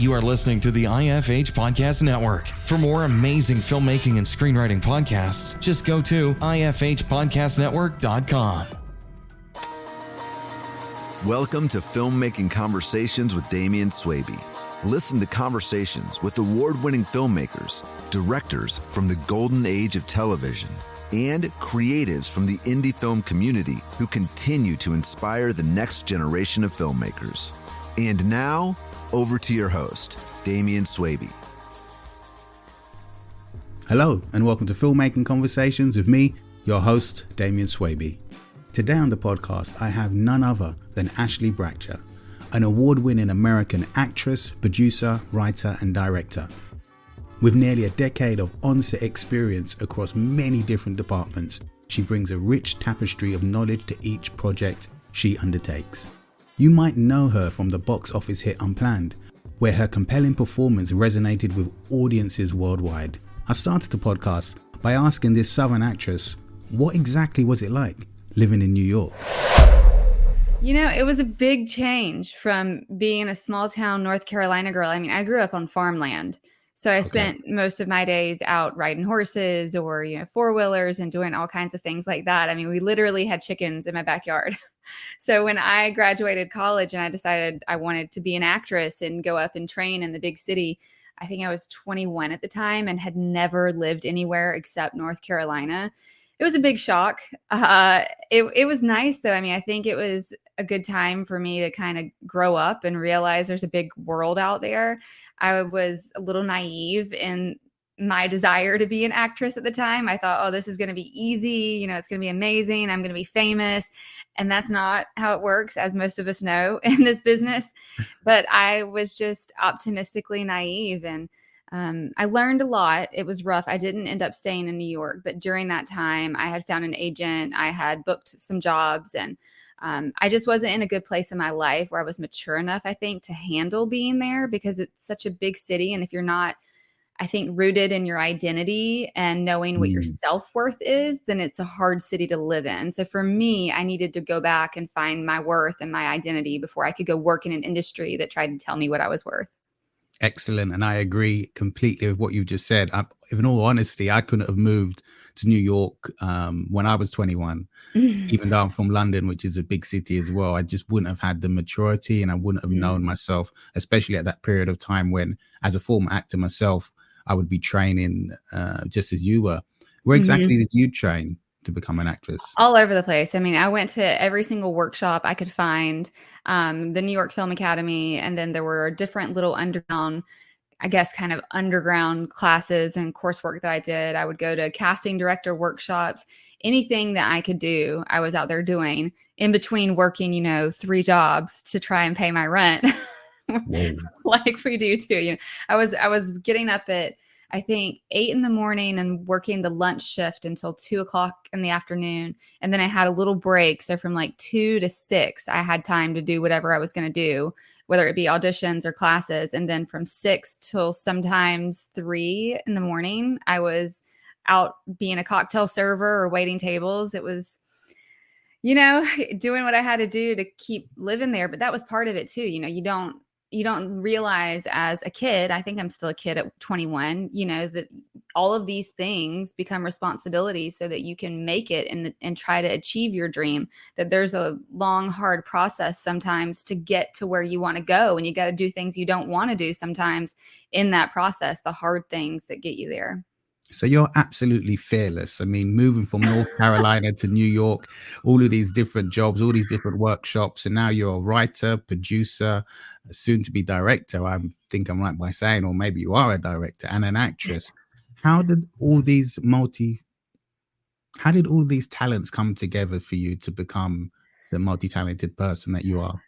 You are listening to the IFH Podcast Network. For more amazing filmmaking and screenwriting podcasts, just go to ifhpodcastnetwork.com. Welcome to Filmmaking Conversations with Damian Swaby. Listen to conversations with award-winning filmmakers, directors from the golden age of television, and creatives from the indie film community who continue to inspire the next generation of filmmakers. And now, over to your host, Damian Swaby. Hello, and welcome to Filmmaking Conversations with me, your host, Damian Swaby. Today on the podcast, I have none other than Ashley Bratcher, an award-winning American actress, producer, writer, and director. With nearly a decade of on-set experience across many different departments, she brings a rich tapestry of knowledge to each project she undertakes. You might know her from the box office hit Unplanned, where her compelling performance resonated with audiences worldwide. I started the podcast by asking this Southern actress, what exactly was it like living in New York? You know, it was a big change from being a small town North Carolina girl. I mean, I grew up on farmland. So I spent most of my days out riding horses or, four-wheelers and doing all kinds of things like that. I mean, we literally had chickens in my backyard. So when I graduated college and I decided I wanted to be an actress and go up and train in the big city, I think I was 21 at the time and had never lived anywhere except North Carolina. It was a big shock. It was nice, though. I mean, I think it was a good time for me to kind of grow up and realize there's a big world out there. I was a little naive in my desire to be an actress at the time. I thought, oh, this is going to be easy. It's going to be amazing. I'm going to be famous. And that's not how it works, as most of us know in this business. But I was just optimistically naive, and I learned a lot. It was rough. I didn't end up staying in New York, but during that time, I had found an agent. I had booked some jobs, and I just wasn't in a good place in my life where I was mature enough, I think, to handle being there, because it's such a big city. And if you're not, I think, rooted in your identity and knowing what your self-worth is, then it's a hard city to live in. So for me, I needed to go back and find my worth and my identity before I could go work in an industry that tried to tell me what I was worth. Excellent. And I agree completely with what you just said. In all honesty, I couldn't have moved to New York when I was 21, even though I'm from London, which is a big city as well. I just wouldn't have had the maturity, and I wouldn't have known myself, especially at that period of time when, as a former actor myself, I would be training just as you were. Where exactly did you train to become an actress? All over the place. I mean, I went to every single workshop I could find, the New York Film Academy, and then there were different little underground classes and coursework that I did. I would go to casting director workshops. Anything that I could do, I was out there doing in between working, 3 jobs to try and pay my rent. Like we do too. I was getting up at, I think, 8 in the morning and working the lunch shift until 2:00 in the afternoon. And then I had a little break. So from like 2 to 6, I had time to do whatever I was going to do, whether it be auditions or classes. And then from 6 till sometimes 3 in the morning, I was out being a cocktail server or waiting tables. It was, doing what I had to do to keep living there. But that was part of it too. You don't realize as a kid, I think I'm still a kid at 21, that all of these things become responsibilities so that you can make it and try to achieve your dream, that there's a long, hard process sometimes to get to where you want to go. And you got to do things you don't want to do sometimes in that process, the hard things that get you there. So you're absolutely fearless. I mean, moving from North Carolina to New York, all of these different jobs, all these different workshops, and now you're a writer, producer, soon to be director. I think I'm right by saying, or maybe you are a director and an actress. How did all these talents come together for you to become the multi-talented person that you are?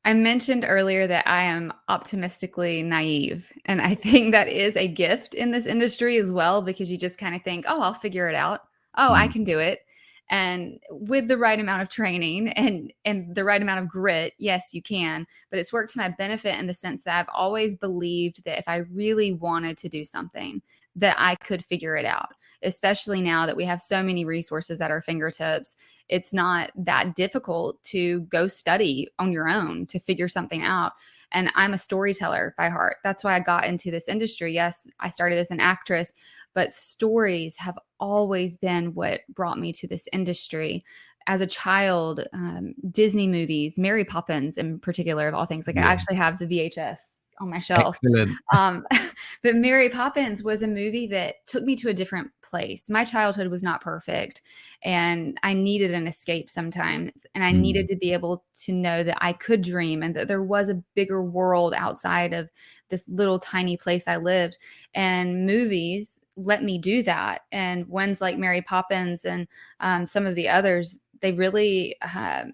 I mentioned earlier that I am optimistically naive, and I think that is a gift in this industry as well, because you just kind of think, oh, I'll figure it out. Oh, I can do it. And with the right amount of training and the right amount of grit, yes, you can. But it's worked to my benefit in the sense that I've always believed that if I really wanted to do something, that I could figure it out. especially now that we have so many resources at our fingertips. It's not that difficult to go study on your own to figure something out. And I'm a storyteller by heart. That's why I got into this industry. Yes, I started as an actress, but stories have always been what brought me to this industry. As a child, Disney movies, Mary Poppins in particular, of all things. Like I actually have the VHS on my shelf. Excellent. But Mary Poppins was a movie that took me to a different place. My childhood was not perfect, and I needed an escape sometimes. And I needed to be able to know that I could dream and that there was a bigger world outside of this little tiny place I lived. And movies let me do that. And ones like Mary Poppins and some of the others, they really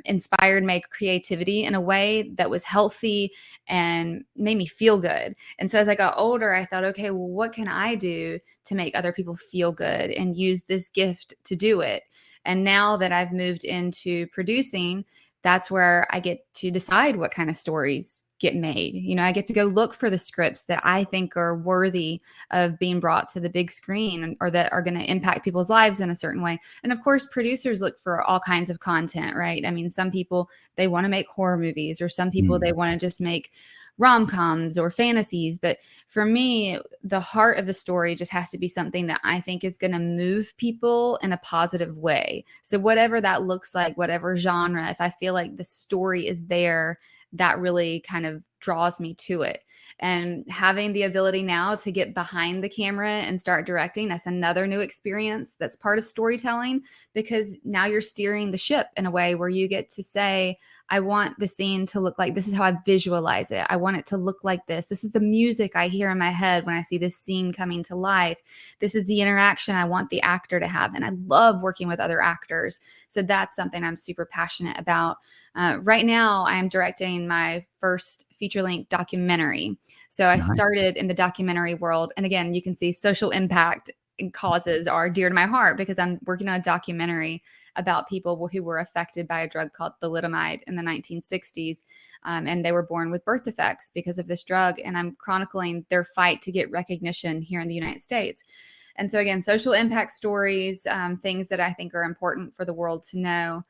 inspired my creativity in a way that was healthy and made me feel good. And so as I got older, I thought, okay, well, what can I do to make other people feel good and use this gift to do it? And now that I've moved into producing, that's where I get to decide what kind of stories get made. You know, I get to go look for the scripts that I think are worthy of being brought to the big screen or that are going to impact people's lives in a certain way. And of course, producers look for all kinds of content, right? I mean, some people, they want to make horror movies, or some people, they want to just make rom-coms or fantasies. But for me, the heart of the story just has to be something that I think is going to move people in a positive way. So whatever that looks like, whatever genre, if I feel like the story is there, that really kind of draws me to it. And having the ability now to get behind the camera and start directing, that's another new experience that's part of storytelling, because now you're steering the ship in a way where you get to say, I want the scene to look like this. Is how I visualize it. I want it to look like this. This is the music I hear in my head when I see this scene coming to life. This is the interaction I want the actor to have. And I love working with other actors. So that's something I'm super passionate about. Right now, I'm directing my first feature-length documentary. So I started in the documentary world. And again, you can see social impact and causes are dear to my heart, because I'm working on a documentary about people who were affected by a drug called thalidomide in the 1960s. And they were born with birth defects because of this drug. And I'm chronicling their fight to get recognition here in the United States. And so again, social impact stories, things that I think are important for the world to know.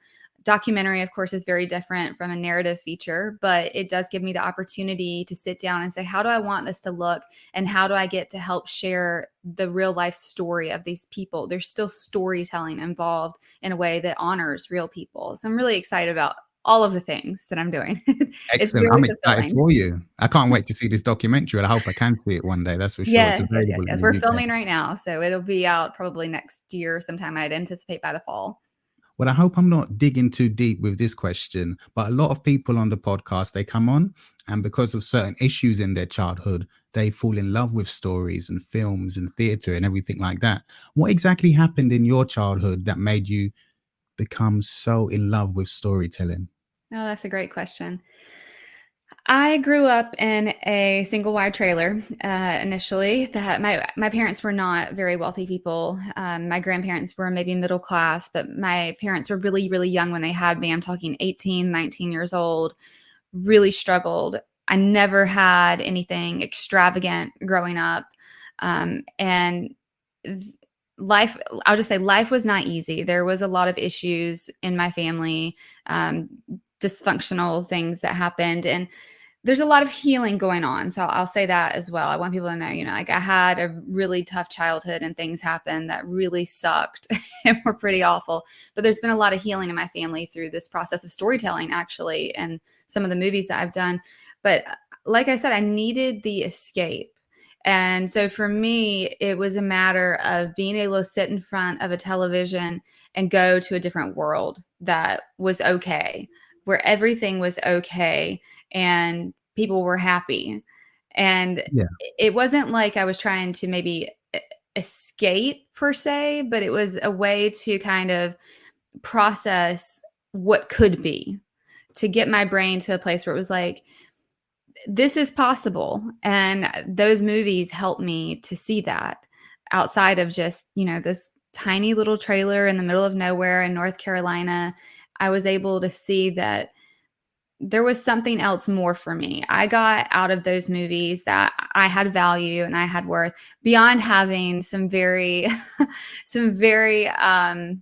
Documentary, of course, is very different from a narrative feature, but it does give me the opportunity to sit down and say, how do I want this to look? And how do I get to help share the real life story of these people? There's still storytelling involved in a way that honors real people. So I'm really excited about all of the things that I'm doing. Excellent. I'm excited for you. I can't wait to see this documentary. I hope I can see it one day. That's for sure. Yes. We're filming right now. So it'll be out probably next year sometime. I'd anticipate by the fall. Well, I hope I'm not digging too deep with this question, but a lot of people on the podcast, they come on and because of certain issues in their childhood, they fall in love with stories and films and theater and everything like that. What exactly happened in your childhood that made you become so in love with storytelling? Oh, that's a great question. I grew up in a single wide trailer initially. That my parents were not very wealthy people. My grandparents were maybe middle class, but my parents were really, really young when they had me. I'm talking 18, 19 years old, really struggled. I never had anything extravagant growing up. And life, I'll just say life was not easy. There was a lot of issues in my family, dysfunctional things that happened. And there's a lot of healing going on. So I'll say that as well. I want people to know, like I had a really tough childhood and things happened that really sucked and were pretty awful. But there's been a lot of healing in my family through this process of storytelling, actually, and some of the movies that I've done. But like I said, I needed the escape. And so for me, it was a matter of being able to sit in front of a television and go to a different world that was okay, where everything was okay and people were happy. And it wasn't like I was trying to maybe escape per se, but it was a way to kind of process what could be, to get my brain to a place where it was like, this is possible. And those movies helped me to see that outside of just, this tiny little trailer in the middle of nowhere in North Carolina. I was able to see that there was something else more for me. I got out of those movies that I had value and I had worth beyond having some very, some very, how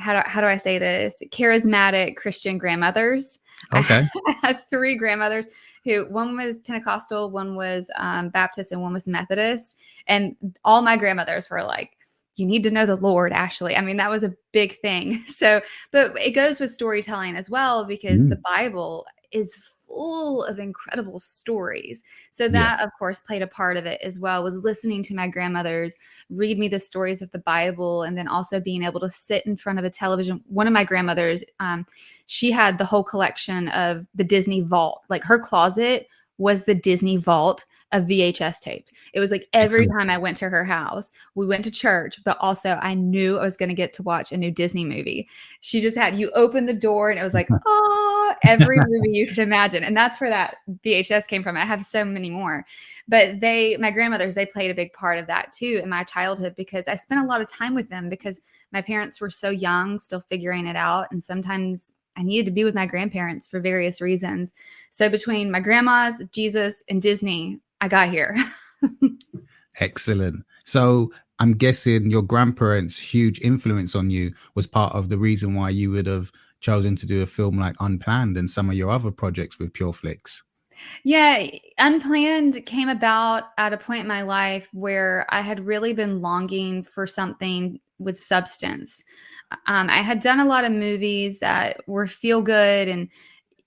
do I say this? Charismatic Christian grandmothers. Okay. I had three grandmothers who, one was Pentecostal, one was Baptist, and one was Methodist. And all my grandmothers were like, you need to know the Lord, Ashley. I mean, that was a big thing. So, but it goes with storytelling as well, because the Bible is full of incredible stories. So that, of course, played a part of it as well, was listening to my grandmothers read me the stories of the Bible, and then also being able to sit in front of a television. One of my grandmothers, she had the whole collection of the Disney vault. Like, her closet was the Disney vault of VHS tapes. It was like every time I went to her house, we went to church, but also I knew I was going to get to watch a new Disney movie. She just had, you open the door and it was like, oh, every movie you could imagine. And that's where that VHS came from. I have so many more, but my grandmothers, they played a big part of that too in my childhood, because I spent a lot of time with them because my parents were so young, still figuring it out. And sometimes I needed to be with my grandparents for various reasons. So between my grandmas, Jesus, and Disney, I got here. Excellent. So I'm guessing your grandparents' huge influence on you was part of the reason why you would have chosen to do a film like Unplanned and some of your other projects with Pure Flix. Yeah, Unplanned came about at a point in my life where I had really been longing for something with substance. I had done a lot of movies that were feel good,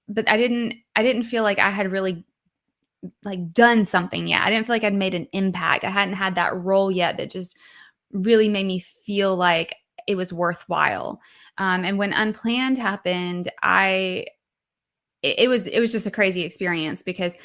but I didn't feel like I had really like done something yet. I didn't feel like I'd made an impact. I hadn't had that role yet that just really made me feel like it was worthwhile. And when Unplanned happened, it was just a crazy experience, because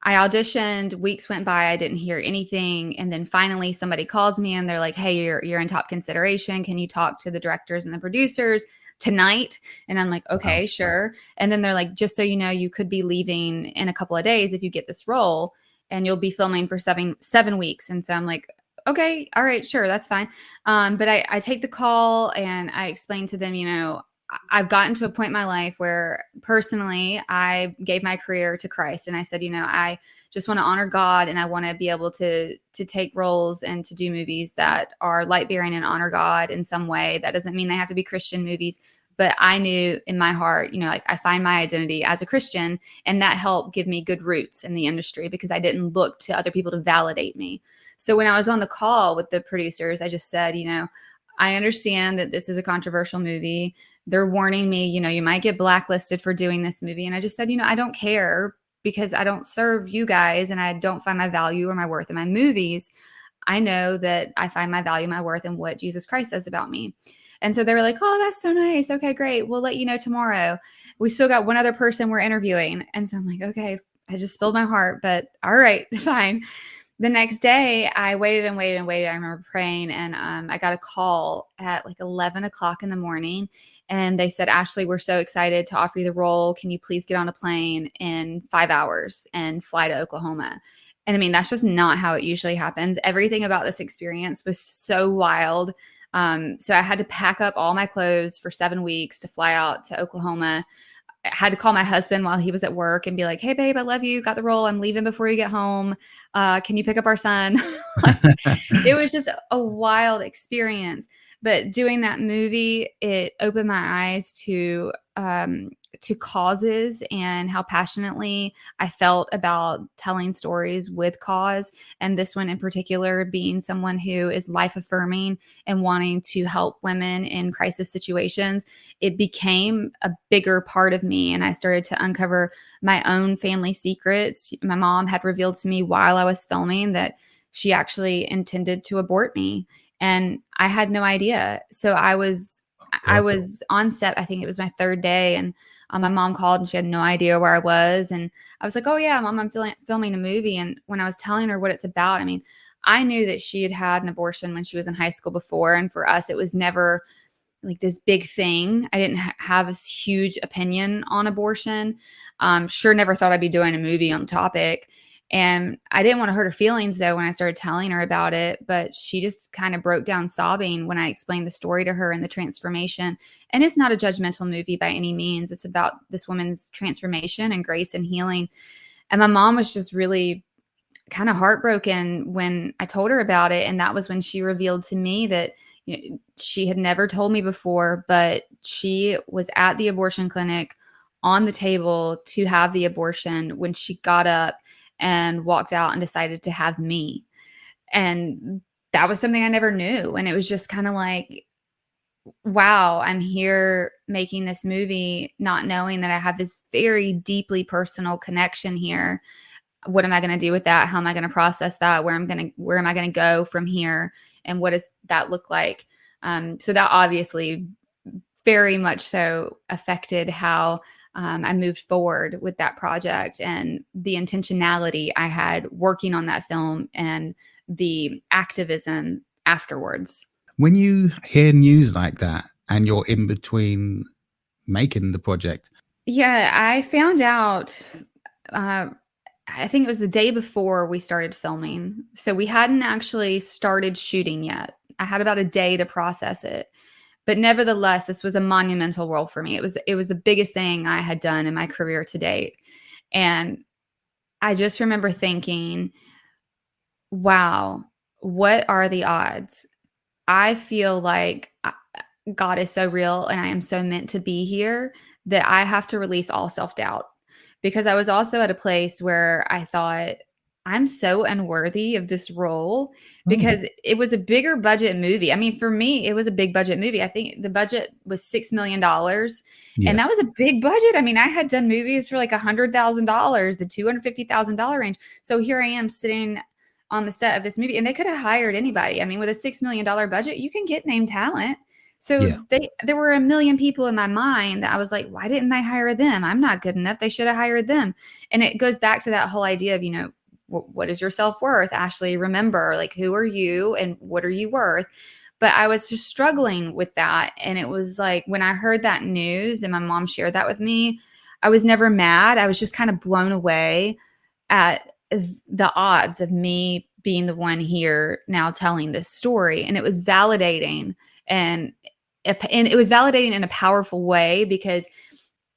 I auditioned, weeks went by, I didn't hear anything. And then finally somebody calls me and they're like, hey, you're in top consideration. Can you talk to the directors and the producers tonight? And I'm like, okay, sure. And then they're like, just so you know, you could be leaving in a couple of days if you get this role, and you'll be filming for 7 weeks. And so I'm like, okay, all right, sure, that's fine. But I take the call and I explain to them, I've gotten to a point in my life where personally I gave my career to Christ, and I said, I just want to honor God, and I want to be able to take roles and to do movies that are light bearing and honor God in some way. That doesn't mean they have to be Christian movies, but I knew in my heart, like I find my identity as a Christian, and that helped give me good roots in the industry because I didn't look to other people to validate me. So when I was on the call with the producers, I just said, I understand that this is a controversial movie. They're warning me, you might get blacklisted for doing this movie. And I just said, I don't care, because I don't serve you guys and I don't find my value or my worth in my movies. I know that I find my value, my worth in what Jesus Christ says about me. And so they were like, oh, that's so nice. Okay, great. We'll let you know tomorrow. We still got one other person we're interviewing. And so I'm like, okay, I just spilled my heart, but all right, fine. The next day, I waited and waited and waited. I remember praying, and I got a call at like 11 o'clock in the morning, and they said, Ashley, we're so excited to offer you the role. Can you please get on a plane in 5 hours and fly to Oklahoma? And I mean, that's just not how it usually happens. Everything about this experience was so wild. So I had to pack up all my clothes for 7 weeks to fly out to Oklahoma. I had to call my husband while he was at work and be like, hey, babe, I love you. Got the role. I'm leaving before you get home. Can you pick up our son? It was just a wild experience. But doing that movie, it opened my eyes to causes and how passionately I felt about telling stories with cause. And this one in particular, being someone who is life affirming and wanting to help women in crisis situations, it became a bigger part of me. And I started to uncover my own family secrets. My mom had revealed to me while I was filming that she actually intended to abort me. And I had no idea. So I was on set. I think it was my third day, and my mom called and she had no idea where I was. And I was like, oh yeah, Mom, I'm filming a movie. And when I was telling her what it's about, I mean, I knew that she had had an abortion when she was in high school before. And for us, it was never like this big thing. I didn't have a huge opinion on abortion. Sure never thought I'd be doing a movie on the topic. And I didn't want to hurt her feelings, though, when I started telling her about it. But she just kind of broke down sobbing when I explained the story to her and the transformation. And it's not a judgmental movie by any means. It's about this woman's transformation and grace and healing. And my mom was just really kind of heartbroken when I told her about it. And that was when she revealed to me that she had never told me before, but she was at the abortion clinic on the table to have the abortion when she got up and walked out and decided to have me. And that was something I never knew. And it was just kind of like, wow, I'm here making this movie, not knowing that I have this very deeply personal connection here. What am I going to do with that? How am I going to process that? Where am I going to go from here? And what does that look like? So that obviously very much so affected how I moved forward with that project and the intentionality I had working on that film and the activism afterwards. When you hear news like that and you're in between making the project. Yeah, I found out, I think it was the day before we started filming. So we hadn't actually started shooting yet. I had about a day to process it. But nevertheless, this was a monumental role for me. It was the biggest thing I had done in my career to date. And I just remember thinking, wow, what are the odds? I feel like God is so real and I am so meant to be here that I have to release all self-doubt. Because I was also at a place where I thought, I'm so unworthy of this role because it was a bigger budget movie. I mean, for me, it was a big budget movie. I think the budget was $6 million. Yeah. And that was a big budget. I mean, I had done movies for like $100,000, the $250,000 range. So here I am sitting on the set of this movie and they could have hired anybody. I mean, with a $6 million budget, you can get named talent. So there were a million people in my mind that I was like, why didn't they hire them? I'm not good enough. They should have hired them. And it goes back to that whole idea of, what is your self-worth? Ashley, remember, like, who are you and what are you worth? But I was just struggling with that. And it was like, when I heard that news and my mom shared that with me, I was never mad. I was just kind of blown away at the odds of me being the one here now telling this story. And it was validating. And it was validating in a powerful way because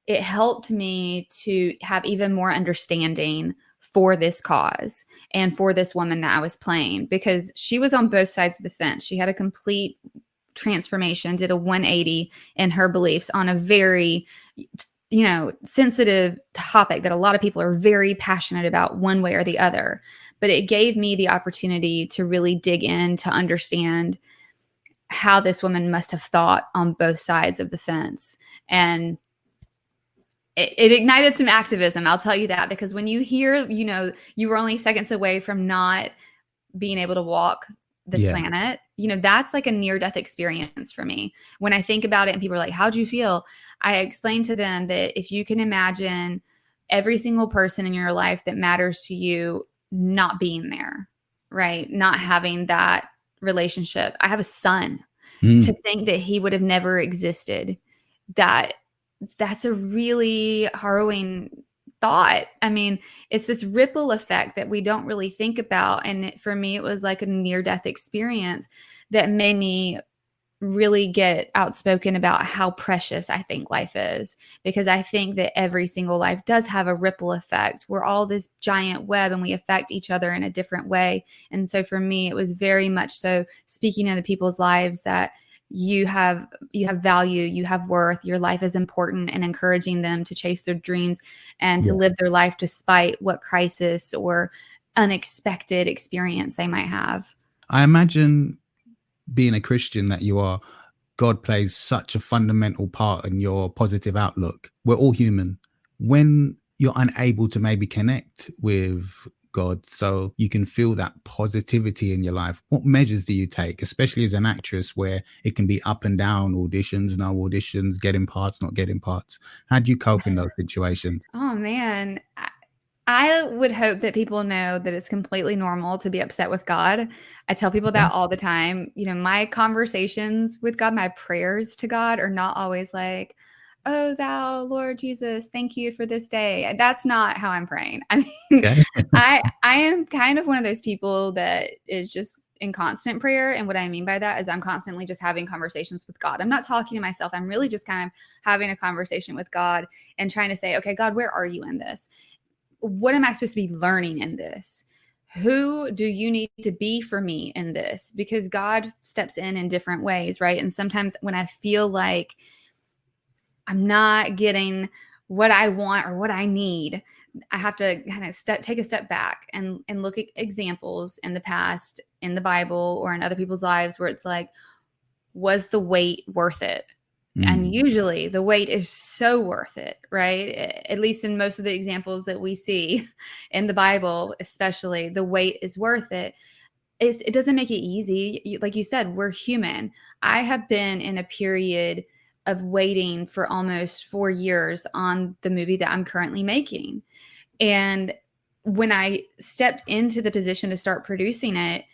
it helped me to have even more understanding for this cause and for this woman that I was playing, because she was on both sides of the fence. She had a complete transformation, did a 180 in her beliefs on a very, sensitive topic that a lot of people are very passionate about one way or the other. But it gave me the opportunity to really dig in to understand how this woman must have thought on both sides of the fence. And it ignited some activism, I'll tell you that, because when you hear, you were only seconds away from not being able to walk this planet, that's like a near-death experience for me. When I think about it and people are like, how'd you feel? I explain to them that if you can imagine every single person in your life that matters to you not being there, right? Not having that relationship. I have a son. To think that he would have never existed, that's a really harrowing thought. I mean, it's this ripple effect that we don't really think about. And for me, it was like a near-death experience that made me really get outspoken about how precious I think life is, because I think that every single life does have a ripple effect. We're all this giant web and we affect each other in a different way. And so for me, it was very much so speaking into people's lives that you have value, you have worth, your life is important, and encouraging them to chase their dreams and to live their life despite what crisis or unexpected experience they might have. I imagine, being a Christian that you are, God plays such a fundamental part in your positive outlook. We're all human. When you're unable to maybe connect with God so you can feel that positivity in your life, what measures do you take, especially as an actress where it can be up and down, auditions, no auditions, getting parts, not getting parts? How do you cope in those situations? Oh man, I would hope that people know that it's completely normal to be upset with God. I tell people that all the time. My conversations with God, my prayers to God are not always like, oh, thou Lord Jesus, thank you for this day. That's not how I'm praying. I mean, Okay. I am kind of one of those people that is just in constant prayer. And what I mean by that is I'm constantly just having conversations with God. I'm not talking to myself. I'm really just kind of having a conversation with God and trying to say, okay, God, where are you in this? What am I supposed to be learning in this? Who do you need to be for me in this? Because God steps in different ways, right? And sometimes when I feel like I'm not getting what I want or what I need, I have to kind of take a step back and look at examples in the past, in the Bible or in other people's lives where it's like, was the wait worth it? And usually the wait is so worth it, right? At least in most of the examples that we see in the Bible, especially, the wait is worth it. It doesn't make it easy. Like you said, we're human. I have been in a period of waiting for almost 4 years on the movie that I'm currently making. And when I stepped into the position to start producing it,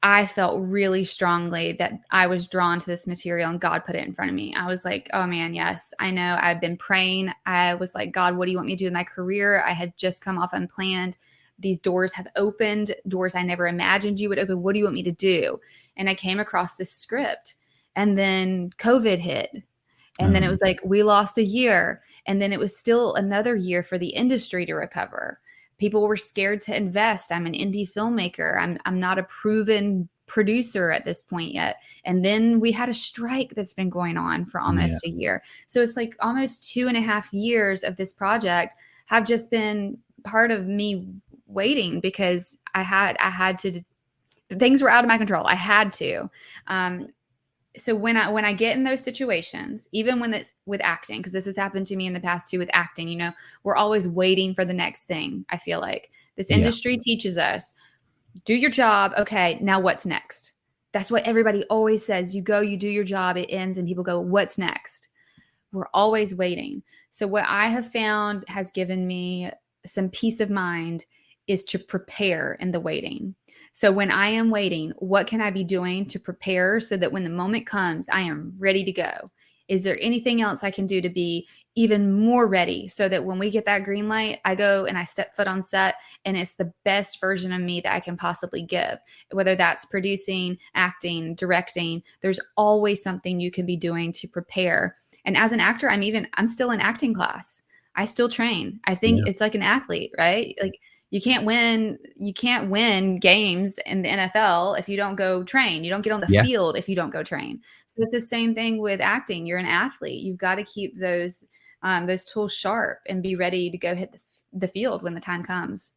I felt really strongly that I was drawn to this material and God put it in front of me. I was like, oh man, yes, I know. I've been praying. I was like, God, what do you want me to do in my career? I had just come off Unplanned. These doors have opened, doors I never imagined you would open. What do you want me to do? And I came across this script, and then COVID hit. And then it was like, we lost a year. And then it was still another year for the industry to recover. People were scared to invest. I'm an indie filmmaker. I'm not a proven producer at this point yet. And then we had a strike that's been going on for almost a year. So it's like almost 2.5 years of this project have just been part of me waiting because I had to, things were out of my control. I had to. So when I get in those situations, even when it's with acting, because this has happened to me in the past too with acting, you know, we're always waiting for the next thing. I feel like this industry teaches us, do your job. Okay, now what's next? That's what everybody always says. You go, you do your job, it ends, and people go, what's next? We're always waiting. So what I have found has given me some peace of mind is to prepare in the waiting. So when I am waiting, what can I be doing to prepare so that when the moment comes, I am ready to go? Is there anything else I can do to be even more ready so that when we get that green light, I go and I step foot on set and it's the best version of me that I can possibly give, whether that's producing, acting, directing, there's always something you can be doing to prepare. And as an actor, I'm still in acting class. I still train. I think it's like an athlete, right? Like you can't win games in the NFL if you don't go train. You don't get on the field if you don't go train. So it's the same thing with acting. You're an athlete. You've got to keep those tools sharp and be ready to go hit the field when the time comes.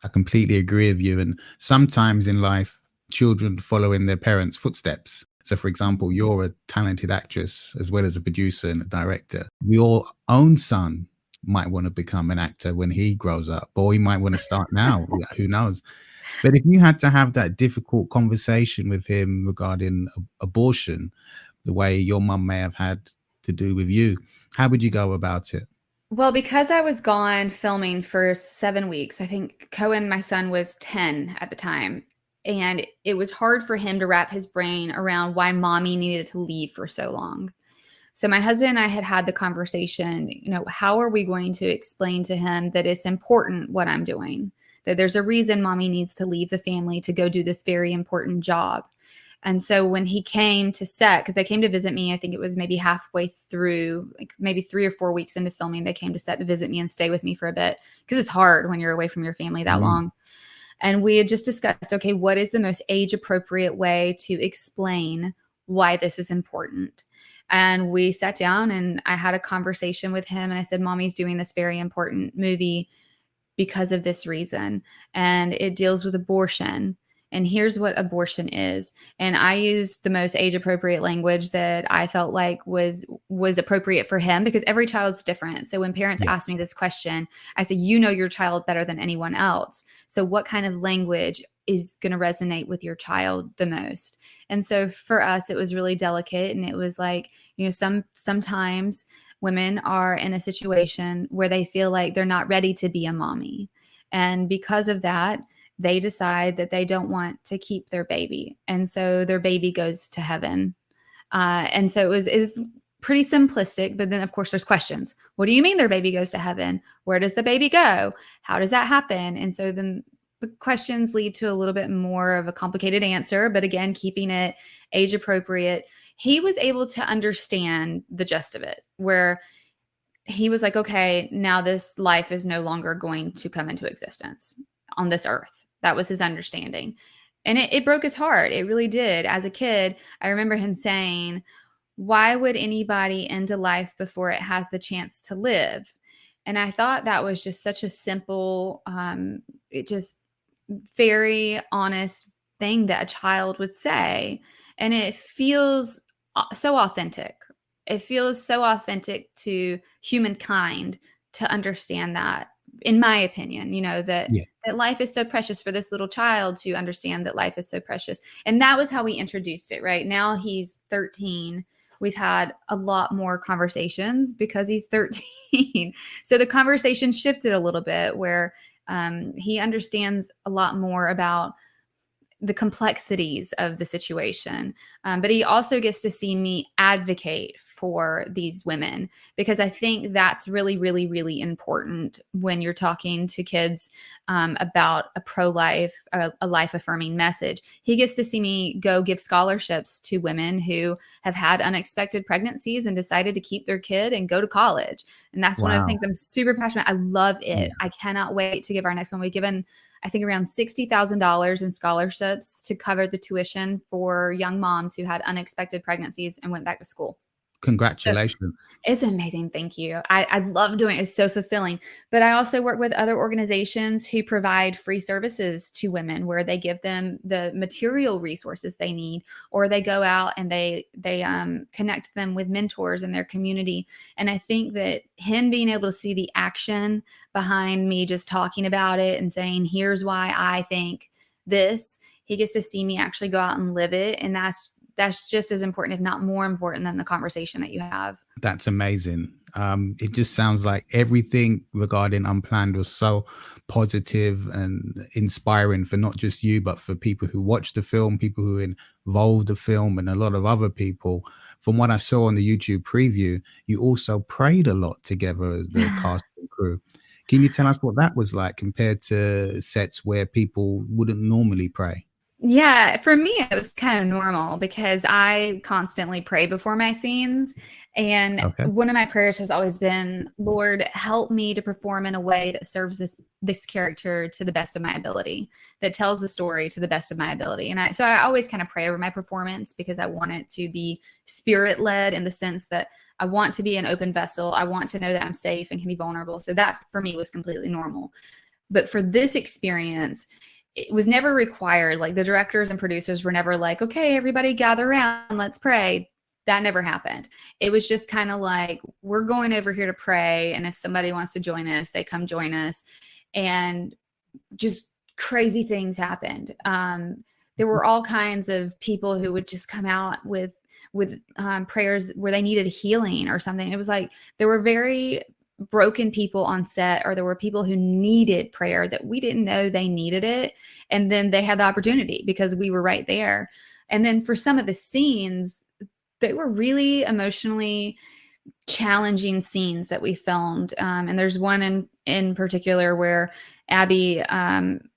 I completely agree with you. And sometimes in life, children follow in their parents' footsteps. So, for example, you're a talented actress as well as a producer and a director. Your own son might want to become an actor when he grows up, or he might want to start now. Who knows? But if you had to have that difficult conversation with him regarding abortion, the way your mum may have had to do with you, how would you go about it? Well, because I was gone filming for 7 weeks, I think Cohen, my son, was 10 at the time. And it was hard for him to wrap his brain around why mommy needed to leave for so long. So my husband and I had the conversation, you know, how are we going to explain to him that it's important what I'm doing, that there's a reason mommy needs to leave the family to go do this very important job. And so when he came to set, because they came to visit me, I think it was maybe halfway through, like maybe 3 or 4 weeks into filming, they came to set to visit me and stay with me for a bit because it's hard when you're away from your family that long. And we had just discussed, okay, what is the most age appropriate way to explain why this is important? And we sat down and I had a conversation with him and I said, mommy's doing this very important movie because of this reason. And it deals with abortion. And here's what abortion is. And I used the most age appropriate language that I felt like was appropriate for him because every child's different. So when parents ask me this question, I say, you know your child better than anyone else. So what kind of language is going to resonate with your child the most? And so for us, it was really delicate. And it was like, you know, sometimes women are in a situation where they feel like they're not ready to be a mommy. And because of that, they decide that they don't want to keep their baby. And so their baby goes to heaven. And so it was pretty simplistic, but then of course there's questions. What do you mean their baby goes to heaven? Where does the baby go? How does that happen? And so then the questions lead to a little bit more of a complicated answer, but again, keeping it age appropriate. He was able to understand the gist of it, where he was like, okay, now this life is no longer going to come into existence on this earth. That was his understanding. And it broke his heart. It really did. As a kid, I remember him saying, why would anybody end a life before it has the chance to live? And I thought that was just such a simple, it just very honest thing that a child would say. And it feels so authentic. It feels so authentic to humankind to understand that, in my opinion, that life is so precious, for this little child to understand that life is so precious. And that was how we introduced it, right? Now he's 13. We've had a lot more conversations because he's 13. So the conversation shifted a little bit, where he understands a lot more about the complexities of the situation. But he also gets to see me advocate for these women, because I think that's really, really, really important when you're talking to kids about a pro-life, a life-affirming message. He gets to see me go give scholarships to women who have had unexpected pregnancies and decided to keep their kid and go to college. And that's one of the things I'm super passionate. I love it. I cannot wait to give our next one. We've given, I think, around $60,000 in scholarships to cover the tuition for young moms who had unexpected pregnancies and went back to school. Congratulations. So it's amazing. Thank you. I love doing it. It's so fulfilling. But I also work with other organizations who provide free services to women, where they give them the material resources they need, or they go out and they connect them with mentors in their community. And I think that him being able to see the action behind me just talking about it and saying, here's why I think this, he gets to see me actually go out and live it. And that's just as important, if not more important, than the conversation that you have. That's amazing. It just sounds like everything regarding Unplanned was so positive and inspiring for not just you, but for people who watched the film, people who involved the film, and a lot of other people. From what I saw on the YouTube preview, you also prayed a lot together as the cast and crew. Can you tell us what that was like compared to sets where people wouldn't normally pray? Yeah, for me, it was kind of normal because I constantly pray before my scenes. And one of my prayers has always been, Lord, help me to perform in a way that serves this character to the best of my ability, that tells the story to the best of my ability. And so I always kind of pray over my performance, because I want it to be spirit-led, in the sense that I want to be an open vessel. I want to know that I'm safe and can be vulnerable. So that for me was completely normal. But for this experience, it was never required. Like, the directors and producers were never like, okay, everybody gather around, let's pray. That never happened. It was just kind of like, we're going over here to pray. And if somebody wants to join us, they come join us. And just crazy things happened. There were all kinds of people who would just come out with prayers where they needed healing or something. It was like, there were very broken people on set, or there were people who needed prayer that we didn't know they needed it. And then they had the opportunity because we were right there. And then for some of the scenes, they were really emotionally challenging scenes that we filmed. And there's one in particular where Abby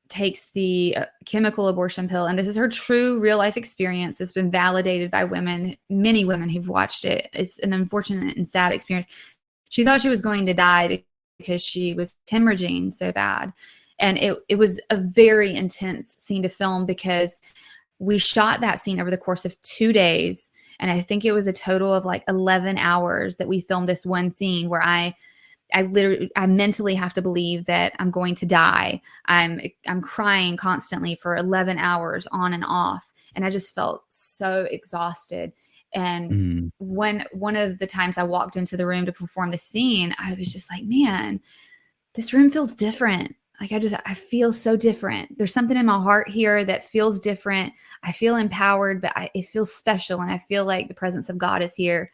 takes the chemical abortion pill. And this is her true real life experience. It's been validated by many women who've watched it. It's an unfortunate and sad experience. She thought she was going to die because she was hemorrhaging so bad. And it was a very intense scene to film, because we shot that scene over the course of 2 days. And I think it was a total of like 11 hours that we filmed this one scene, where I mentally have to believe that I'm going to die. I'm crying constantly for 11 hours on and off. And I just felt so exhausted. And one of the times I walked into the room to perform the scene, I was just like, man, this room feels different. Like, I feel so different. There's something in my heart here that feels different. I feel empowered, but it feels special. And I feel like the presence of God is here.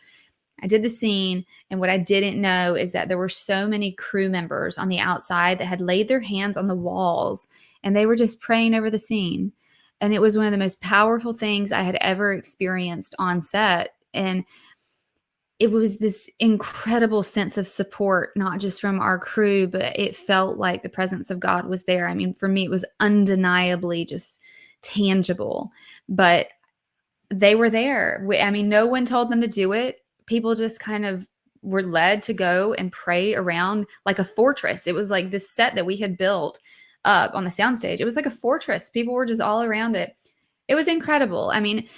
I did the scene. And what I didn't know is that there were so many crew members on the outside that had laid their hands on the walls, and they were just praying over the scene. And it was one of the most powerful things I had ever experienced on set. And it was this incredible sense of support, not just from our crew, but it felt like the presence of God was there. I mean, for me, it was undeniably just tangible, but they were there. I mean, no one told them to do it. People just kind of were led to go and pray around like a fortress. It was like this set that we had built up on the soundstage. It was like a fortress. People were just all around it. It was incredible. I mean,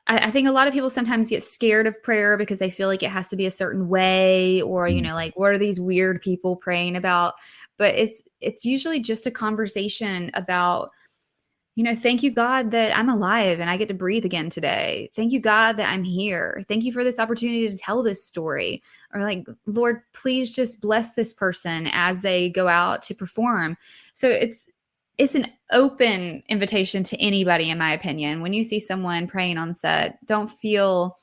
I think a lot of people sometimes get scared of prayer because they feel like it has to be a certain way, or, you know, like, what are these weird people praying about? But it's usually just a conversation about, you know, thank you, God, that I'm alive and I get to breathe again today. Thank you, God, that I'm here. Thank you for this opportunity to tell this story. Or like, Lord, please just bless this person as they go out to perform. So it's an open invitation to anybody, in my opinion. When you see someone praying on set, don't feel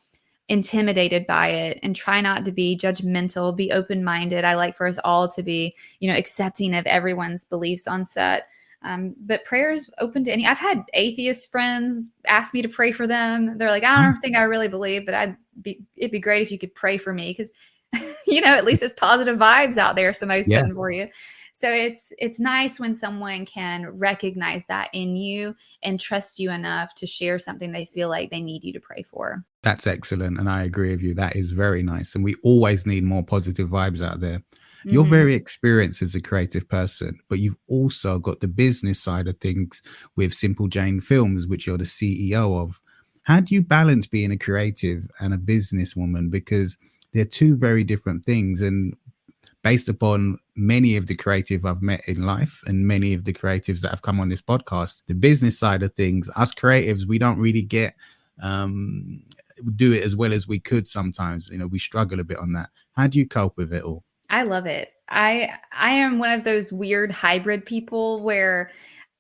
intimidated by it and try not to be judgmental, be open-minded. I like for us all to be, you know, accepting of everyone's beliefs on set. But prayer is open to any. I've had atheist friends ask me to pray for them. They're like, I don't think I really believe, but it'd be great if you could pray for me, because, you know, at least it's positive vibes out there somebody's putting for you. So it's nice when someone can recognize that in you and trust you enough to share something they feel like they need you to pray for. That's excellent. And I agree with you. That is very nice. And we always need more positive vibes out there. You're very experienced as a creative person, but you've also got the business side of things with Simple Jane Films, which you're the CEO of. How do you balance being a creative and a businesswoman? Because they're two very different things. And based upon many of the creative I've met in life and many of the creatives that have come on this podcast, the business side of things, us creatives, we don't really get do it as well as we could sometimes. You know, we struggle a bit on that. How do you cope with it all? I love it. I am one of those weird hybrid people where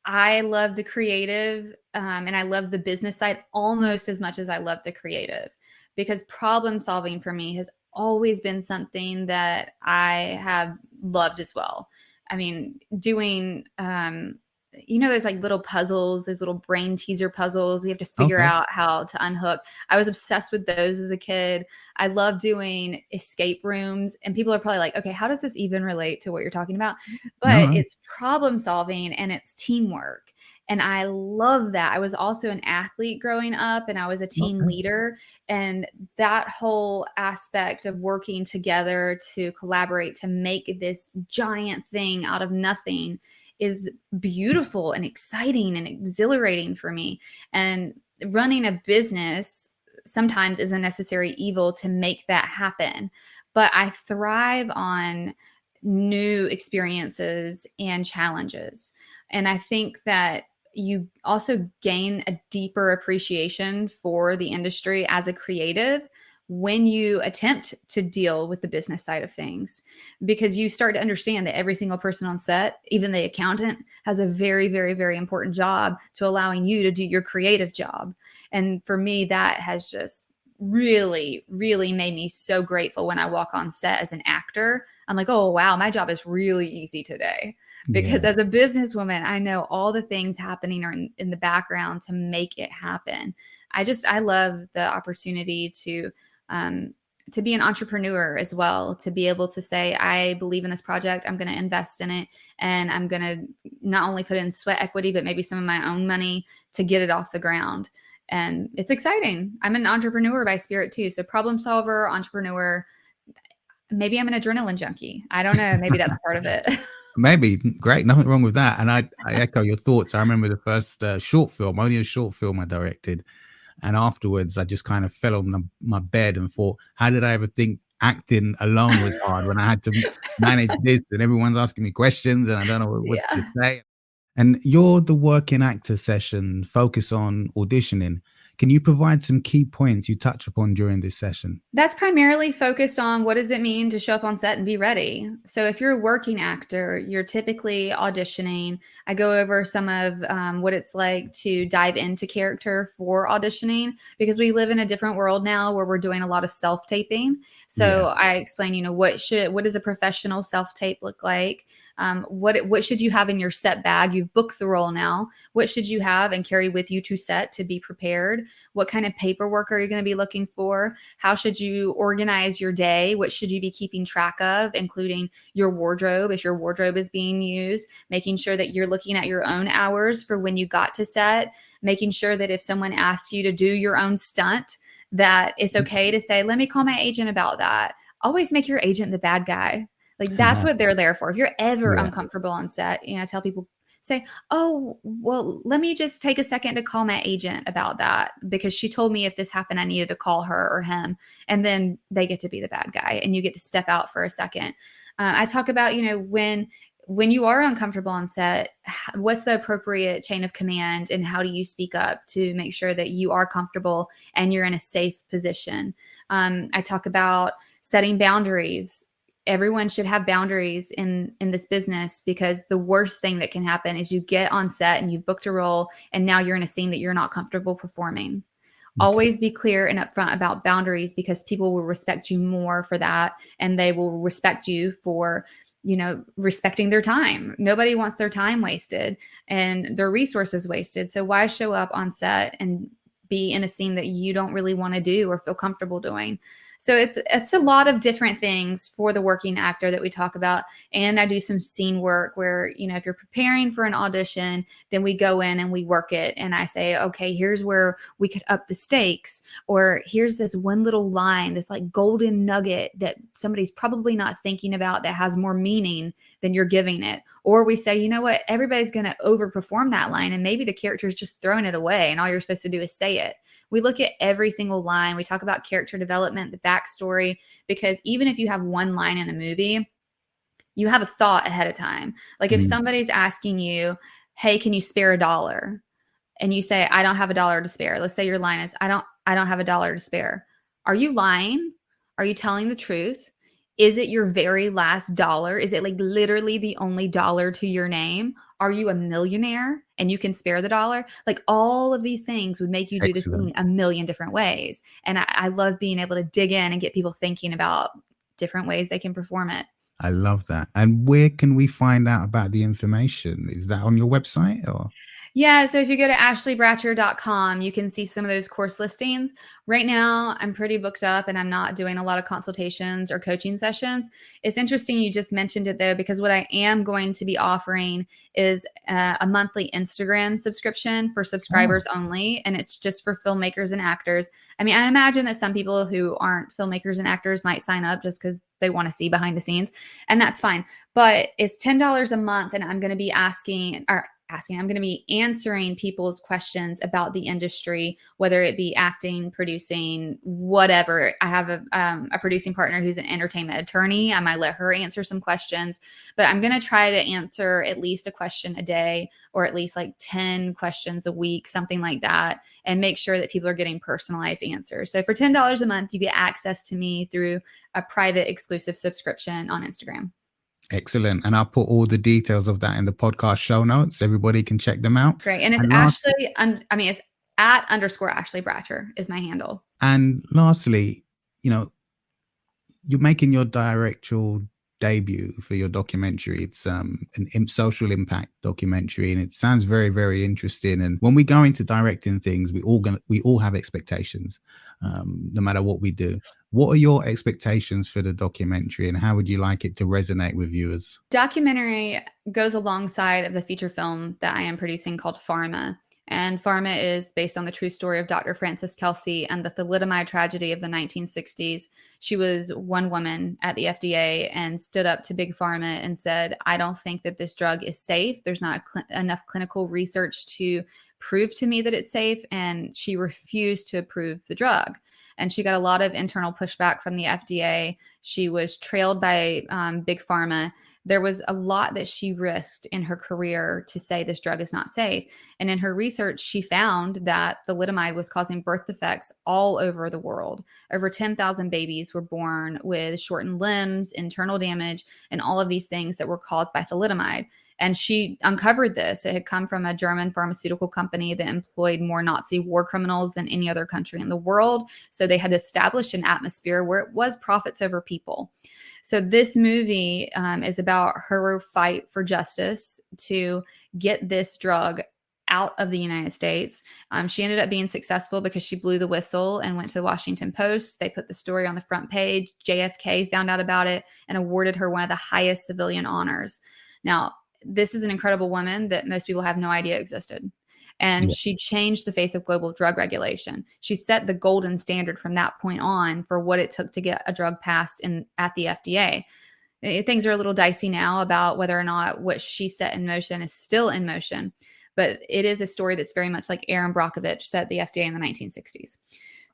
I love the creative and I love the business side almost as much as I love the creative, because problem solving for me has always been something that I have loved as well. I mean, doing, you know, there's like little puzzles, there's little brain teaser puzzles. You have to figure out how to unhook. I was obsessed with those as a kid. I love doing escape rooms, and people are probably like, okay, how does this even relate to what you're talking about? But it's problem solving and it's teamwork. And I love that. I was also an athlete growing up, and I was a team leader. And that whole aspect of working together to collaborate to make this giant thing out of nothing is beautiful and exciting and exhilarating for me. And running a business sometimes is a necessary evil to make that happen. But I thrive on new experiences and challenges. And I think that you also gain a deeper appreciation for the industry as a creative when you attempt to deal with the business side of things, because you start to understand that every single person on set, even the accountant, has a very, very, very important job to allowing you to do your creative job. And for me, that has just really, really made me so grateful when I walk on set as an actor. I'm like, oh, wow, my job is really easy today. Because as a businesswoman, I know all the things happening are in the background to make it happen. I love the opportunity to be an entrepreneur as well, to be able to say, I believe in this project, I'm going to invest in it, and I'm going to not only put in sweat equity, but maybe some of my own money to get it off the ground. And it's exciting. I'm an entrepreneur by spirit too. So problem solver, entrepreneur, maybe I'm an adrenaline junkie. I don't know. Maybe that's part of it. Maybe. Great. Nothing wrong with that. And I echo your thoughts. I remember the first short film, only a short film I directed. And afterwards, I just kind of fell on my bed and thought, how did I ever think acting alone was hard when I had to manage this and everyone's asking me questions and I don't know what to say. And you're the working actor session focus on auditioning. Can you provide some key points you touch upon during this session? That's primarily focused on what does it mean to show up on set and be ready. So if you're a working actor, you're typically auditioning. I go over some of what it's like to dive into character for auditioning, because we live in a different world now where we're doing a lot of self-taping. So I explain, what does a professional self-tape look like? What should you have in your set bag? You've booked the role now. What should you have and carry with you to set to be prepared? What kind of paperwork are you going to be looking for? How should you organize your day? What should you be keeping track of, including your wardrobe, if your wardrobe is being used, making sure that you're looking at your own hours for when you got to set, making sure that if someone asks you to do your own stunt, that it's okay to say, let me call my agent about that. Always make your agent the bad guy. Like that's what they're there for. If you're ever uncomfortable on set, I tell people, say, oh, well, let me just take a second to call my agent about that because she told me if this happened, I needed to call her or him. And then they get to be the bad guy and you get to step out for a second. I talk about, when you are uncomfortable on set, what's the appropriate chain of command and how do you speak up to make sure that you are comfortable and you're in a safe position? I talk about setting boundaries. Everyone should have boundaries in this business because the worst thing that can happen is you get on set and you've booked a role and now you're in a scene that you're not comfortable performing. Okay. Always be clear and upfront about boundaries because people will respect you more for that and they will respect you for respecting their time. Nobody wants their time wasted and their resources wasted. So why show up on set and be in a scene that you don't really want to do or feel comfortable doing? So it's a lot of different things for the working actor that we talk about. And I do some scene work where, if you're preparing for an audition, then we go in and we work it. And I say, okay, here's where we could up the stakes, or here's this one little line, this like golden nugget that somebody's probably not thinking about that has more meaning than you're giving it. Or we say, you know what, everybody's going to overperform that line. And maybe the character's just throwing it away and all you're supposed to do is say it. We look at every single line. We talk about character development, the backstory, because even if you have one line in a movie, you have a thought ahead of time. Like if somebody's asking you, hey, can you spare $1? And you say, I don't have $1 to spare. Let's say your line is, I don't have $1 to spare. Are you lying? Are you telling the truth? Is it your very last dollar? Is it like literally the only dollar to your name? Are you a millionaire and you can spare the dollar? Like all of these things would make you do this thing a million different ways. And I love being able to dig in and get people thinking about different ways they can perform it. I love that. And where can we find out about the information? Is that on your website or? Yeah, so if you go to ashleyBratcher.com, you can see some of those course listings. Right now, I'm pretty booked up and I'm not doing a lot of consultations or coaching sessions. It's interesting you just mentioned it though, because what I am going to be offering is a monthly Instagram subscription for subscribers only, and it's just for filmmakers and actors. I mean, I imagine that some people who aren't filmmakers and actors might sign up just because they want to see behind the scenes, and that's fine. But it's $10 a month, and I'm going to be I'm going to be answering people's questions about the industry, whether it be acting, producing, whatever. I have a producing partner who's an entertainment attorney. I might let her answer some questions, but I'm going to try to answer at least a question a day or at least like 10 questions a week, something like that, and make sure that people are getting personalized answers. So for $10 a month, you get access to me through a private exclusive subscription on Instagram. Excellent. And I'll put all the details of that in the podcast show notes. Everybody can check them out. Great. And it's it's at _Ashley Bratcher is my handle. And lastly, you're making your directorial debut for your documentary. It's an social impact documentary, and it sounds very, very interesting. And when we go into directing things, we all have expectations, no matter what we do. What are your expectations for the documentary, and how would you like it to resonate with viewers? Documentary goes alongside of the feature film that I am producing called Pharma. And Pharma is based on the true story of Dr. Frances Kelsey and the thalidomide tragedy of the 1960s. She was one woman at the FDA and stood up to Big Pharma and said, I don't think that this drug is safe. There's not enough clinical research to prove to me that it's safe. And she refused to approve the drug. And she got a lot of internal pushback from the FDA. She was trailed by Big Pharma. There was a lot that she risked in her career to say this drug is not safe. And in her research, she found that thalidomide was causing birth defects all over the world. Over 10,000 babies were born with shortened limbs, internal damage, and all of these things that were caused by thalidomide. And she uncovered this. It had come from a German pharmaceutical company that employed more Nazi war criminals than any other country in the world. So they had established an atmosphere where it was profits over people. So this movie is about her fight for justice to get this drug out of the United States. She ended up being successful because she blew the whistle and went to the Washington Post. They put the story on the front page. JFK found out about it and awarded her one of the highest civilian honors. Now, this is an incredible woman that most people have no idea existed. And she changed the face of global drug regulation. She set the golden standard from that point on for what it took to get a drug passed at the FDA. Things are a little dicey now about whether or not what she set in motion is still in motion. But it is a story that's very much like Aaron Brockovich set the FDA in the 1960s.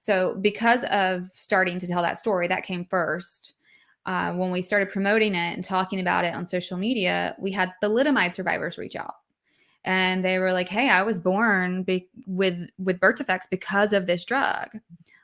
So because of starting to tell that story, that came first. When we started promoting it and talking about it on social media, we had thalidomide survivors reach out. And they were like, hey, I was born with birth defects because of this drug.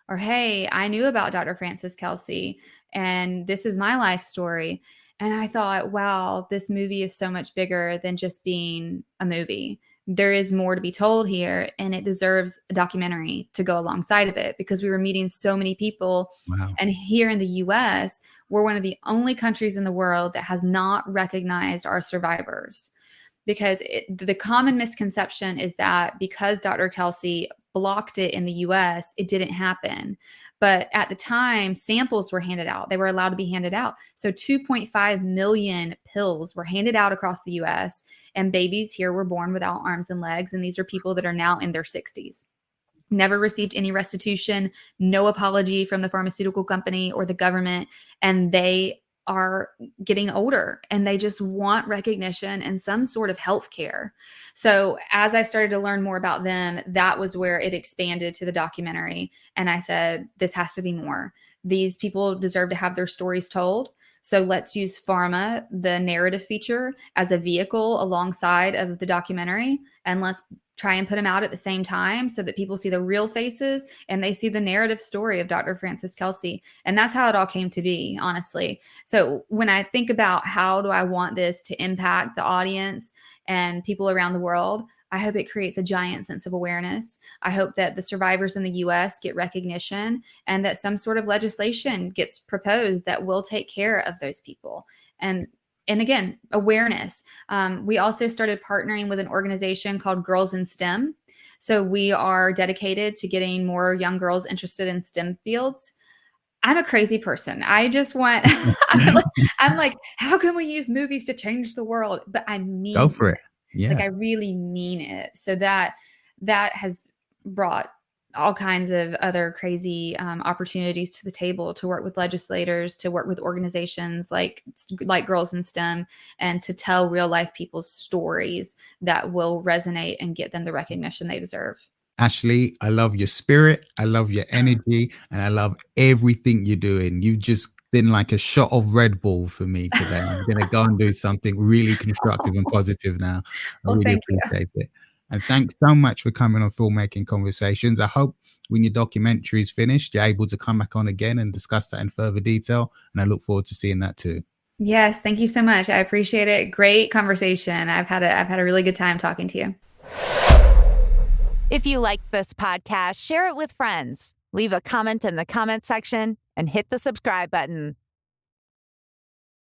Or, hey, I knew about Dr. Frances Kelsey, and this is my life story. And I thought, wow, this movie is so much bigger than just being a movie. There is more to be told here, and it deserves a documentary to go alongside of it, because we were meeting so many people. Wow. And here in the US, we're one of the only countries in the world that has not recognized our survivors. Because the common misconception is that because Dr. Kelsey blocked it in the US, it didn't happen. But at the time, samples were handed out. They were allowed to be handed out. So 2.5 million pills were handed out across the US, and babies here were born without arms and legs. And these are people that are now in their 60s. Never received any restitution, no apology from the pharmaceutical company or the government. And they are getting older, and they just want recognition and some sort of health care. So as I started to learn more about them, that was where it expanded to the documentary. And I said, this has to be more. These people deserve to have their stories told. So let's use pharma, the narrative feature, as a vehicle alongside of the documentary. And let's try and put them out at the same time so that people see the real faces and they see the narrative story of Dr. Frances Kelsey. And that's how it all came to be, honestly. So when I think about how do I want this to impact the audience and people around the world, I hope it creates a giant sense of awareness. I hope that the survivors in the US get recognition, and that some sort of legislation gets proposed that will take care of those people. And again, awareness. We also started partnering with an organization called Girls in STEM. So we are dedicated to getting more young girls interested in STEM fields. I'm a crazy person. I just want, I'm like, how can we use movies to change the world? But I mean, go for it. Yeah. Like I really mean it. So that has brought all kinds of other crazy opportunities to the table, to work with legislators, to work with organizations like Girls in STEM, and to tell real life people's stories that will resonate and get them the recognition they deserve. Ashley, I love your spirit. I love your energy, and I love everything you're doing. You've just been like a shot of Red Bull for me today. I'm going to go and do something really constructive and positive now. I really appreciate it. And thanks so much for coming on Filmmaking Conversations. I hope when your documentary is finished, you're able to come back on again and discuss that in further detail. And I look forward to seeing that too. Yes, thank you so much. I appreciate it. Great conversation. I've had a really good time talking to you. If you liked this podcast, share it with friends. Leave a comment in the comment section and hit the subscribe button.